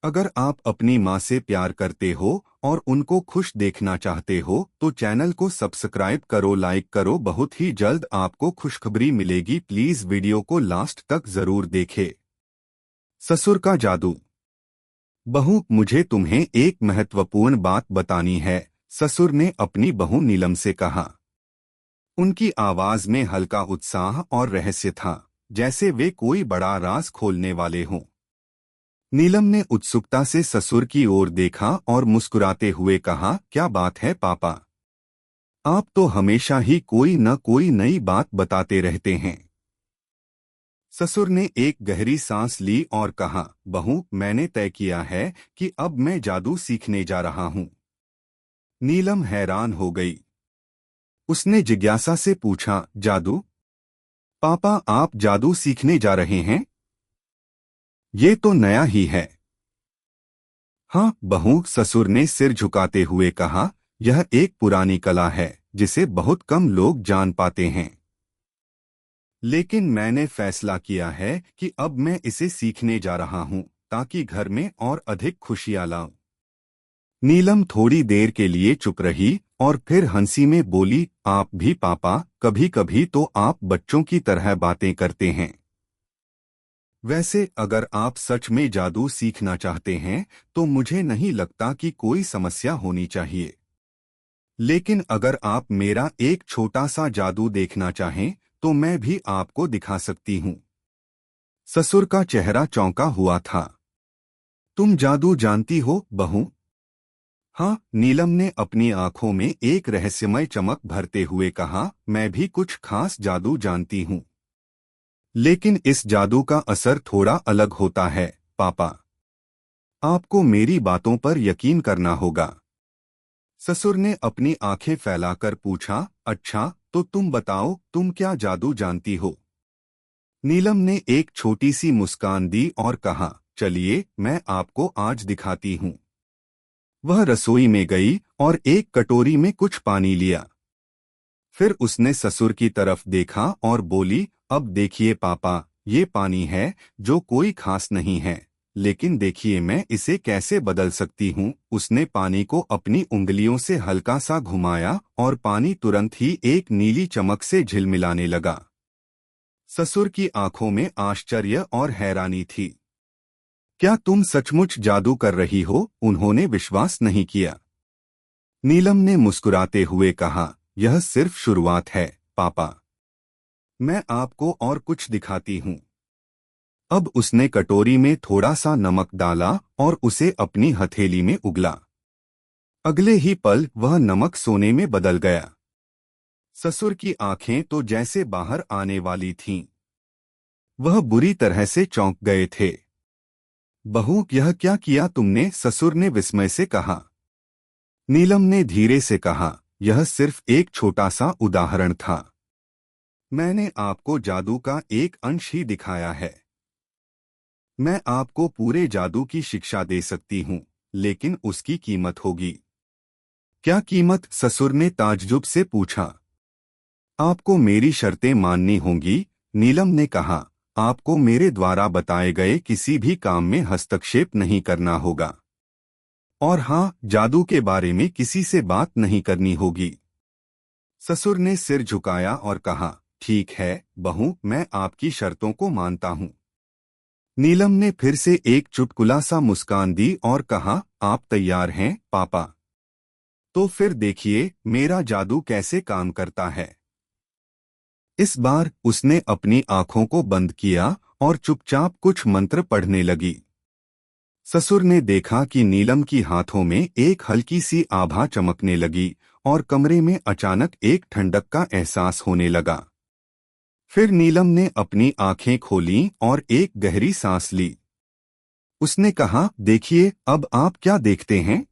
अगर आप अपनी माँ से प्यार करते हो और उनको खुश देखना चाहते हो तो चैनल को सब्सक्राइब करो, लाइक करो। बहुत ही जल्द आपको खुशखबरी मिलेगी। प्लीज वीडियो को लास्ट तक जरूर देखें। ससुर का जादू। बहू, मुझे तुम्हें एक महत्वपूर्ण बात बतानी है, ससुर ने अपनी बहू नीलम से कहा। उनकी आवाज में हल्का उत्साह और रहस्य था, जैसे वे कोई बड़ा राज खोलने वाले हों। नीलम ने उत्सुकता से ससुर की ओर देखा और मुस्कुराते हुए कहा, क्या बात है पापा? आप तो हमेशा ही कोई न कोई नई बात बताते रहते हैं। ससुर ने एक गहरी सांस ली और कहा, बहू, मैंने तय किया है कि अब मैं जादू सीखने जा रहा हूँ। नीलम हैरान हो गई। उसने जिज्ञासा से पूछा, जादू? पापा, आप जादू सीखने जा रहे हैं? ये तो नया ही है। हाँ बहू, ससुर ने सिर झुकाते हुए कहा, यह एक पुरानी कला है जिसे बहुत कम लोग जान पाते हैं। लेकिन मैंने फैसला किया है कि अब मैं इसे सीखने जा रहा हूँ ताकि घर में और अधिक खुशियां लाऊं। नीलम थोड़ी देर के लिए चुप रही और फिर हंसी में बोली, आप भी पापा, कभी कभी तो आप बच्चों की तरह बातें करते हैं। वैसे अगर आप सच में जादू सीखना चाहते हैं तो मुझे नहीं लगता कि कोई समस्या होनी चाहिए। लेकिन अगर आप मेरा एक छोटा सा जादू देखना चाहें तो मैं भी आपको दिखा सकती हूँ। ससुर का चेहरा चौंका हुआ था। तुम जादू जानती हो बहू? हाँ, नीलम ने अपनी आंखों में एक रहस्यमय चमक भरते हुए कहा, मैं भी कुछ खास जादू जानती हूँ। लेकिन इस जादू का असर थोड़ा अलग होता है पापा। आपको मेरी बातों पर यकीन करना होगा। ससुर ने अपनी आंखें फैलाकर पूछा, अच्छा तो तुम बताओ, तुम क्या जादू जानती हो? नीलम ने एक छोटी सी मुस्कान दी और कहा, चलिए मैं आपको आज दिखाती हूँ। वह रसोई में गई और एक कटोरी में कुछ पानी लिया। फिर उसने ससुर की तरफ देखा और बोली, अब देखिए पापा, ये पानी है जो कोई खास नहीं है, लेकिन देखिए मैं इसे कैसे बदल सकती हूँ। उसने पानी को अपनी उंगलियों से हल्का सा घुमाया और पानी तुरंत ही एक नीली चमक से झिलमिलाने लगा। ससुर की आंखों में आश्चर्य और हैरानी थी। क्या तुम सचमुच जादू कर रही हो? उन्होंने विश्वास नहीं किया। नीलम ने मुस्कुराते हुए कहा, यह सिर्फ शुरुआत है पापा। मैं आपको और कुछ दिखाती हूँ। अब उसने कटोरी में थोड़ा सा नमक डाला और उसे अपनी हथेली में उगला। अगले ही पल वह नमक सोने में बदल गया। ससुर की आंखें तो जैसे बाहर आने वाली थीं। वह बुरी तरह से चौंक गए थे। बहू, यह क्या किया तुमने? ससुर ने विस्मय से कहा। नीलम ने धीरे से कहा, यह सिर्फ एक छोटा सा उदाहरण था। मैंने आपको जादू का एक अंश ही दिखाया है। मैं आपको पूरे जादू की शिक्षा दे सकती हूँ, लेकिन उसकी कीमत होगी। क्या कीमत? ससुर ने ताज्जुब से पूछा। आपको मेरी शर्तें माननी होंगी, नीलम ने कहा। आपको मेरे द्वारा बताए गए किसी भी काम में हस्तक्षेप नहीं करना होगा। और हाँ, जादू के बारे में किसी से बात नहीं करनी होगी। ससुर ने सिर झुकाया और कहा, ठीक है बहू, मैं आपकी शर्तों को मानता हूँ। नीलम ने फिर से एक चुटकुला सा मुस्कान दी और कहा, आप तैयार हैं पापा? तो फिर देखिए मेरा जादू कैसे काम करता है। इस बार उसने अपनी आंखों को बंद किया और चुपचाप कुछ मंत्र पढ़ने लगी। ससुर ने देखा कि नीलम की हाथों में एक हल्की सी आभा चमकने लगी और कमरे में अचानक एक ठंडक का एहसास होने लगा। फिर नीलम ने अपनी आंखें खोलीं और एक गहरी सांस ली। उसने कहा, देखिए अब आप क्या देखते हैं?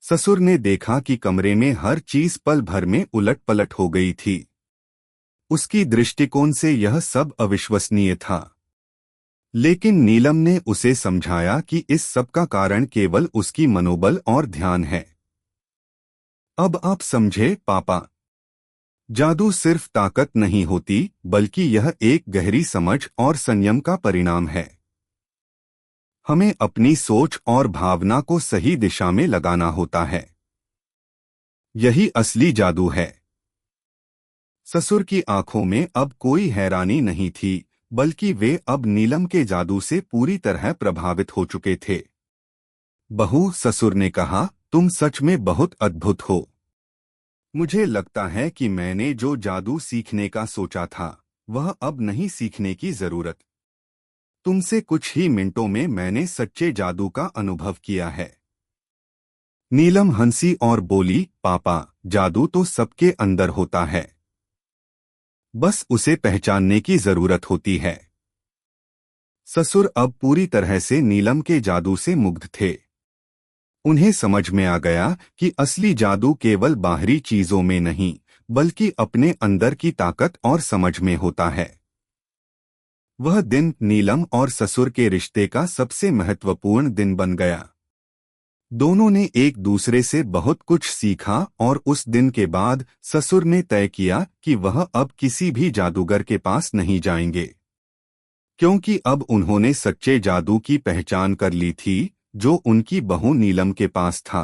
ससुर ने देखा कि कमरे में हर चीज पल भर में उलट पलट हो गई थी। उसकी दृष्टिकोण से यह सब अविश्वसनीय था। लेकिन नीलम ने उसे समझाया कि इस सब का कारण केवल उसकी मनोबल और ध्यान है। अब आप समझे पापा? जादू सिर्फ ताकत नहीं होती, बल्कि यह एक गहरी समझ और संयम का परिणाम है। हमें अपनी सोच और भावना को सही दिशा में लगाना होता है। यही असली जादू है। ससुर की आंखों में अब कोई हैरानी नहीं थी, बल्कि वे अब नीलम के जादू से पूरी तरह प्रभावित हो चुके थे। बहू, ससुर ने कहा, तुम सच में बहुत अद्भुत हो। मुझे लगता है कि मैंने जो जादू सीखने का सोचा था, वह अब नहीं सीखने की जरूरत। तुमसे कुछ ही मिनटों में मैंने सच्चे जादू का अनुभव किया है। नीलम हंसी और बोली, पापा, जादू तो सबके अंदर होता है, बस उसे पहचानने की जरूरत होती है। ससुर अब पूरी तरह से नीलम के जादू से मुग्ध थे। उन्हें समझ में आ गया कि असली जादू केवल बाहरी चीजों में नहीं, बल्कि अपने अंदर की ताकत और समझ में होता है। वह दिन नीलम और ससुर के रिश्ते का सबसे महत्वपूर्ण दिन बन गया। दोनों ने एक दूसरे से बहुत कुछ सीखा और उस दिन के बाद ससुर ने तय किया कि वह अब किसी भी जादूगर के पास नहीं जाएंगे, क्योंकि अब उन्होंने सच्चे जादू की पहचान कर ली थी, जो उनकी बहू नीलम के पास था।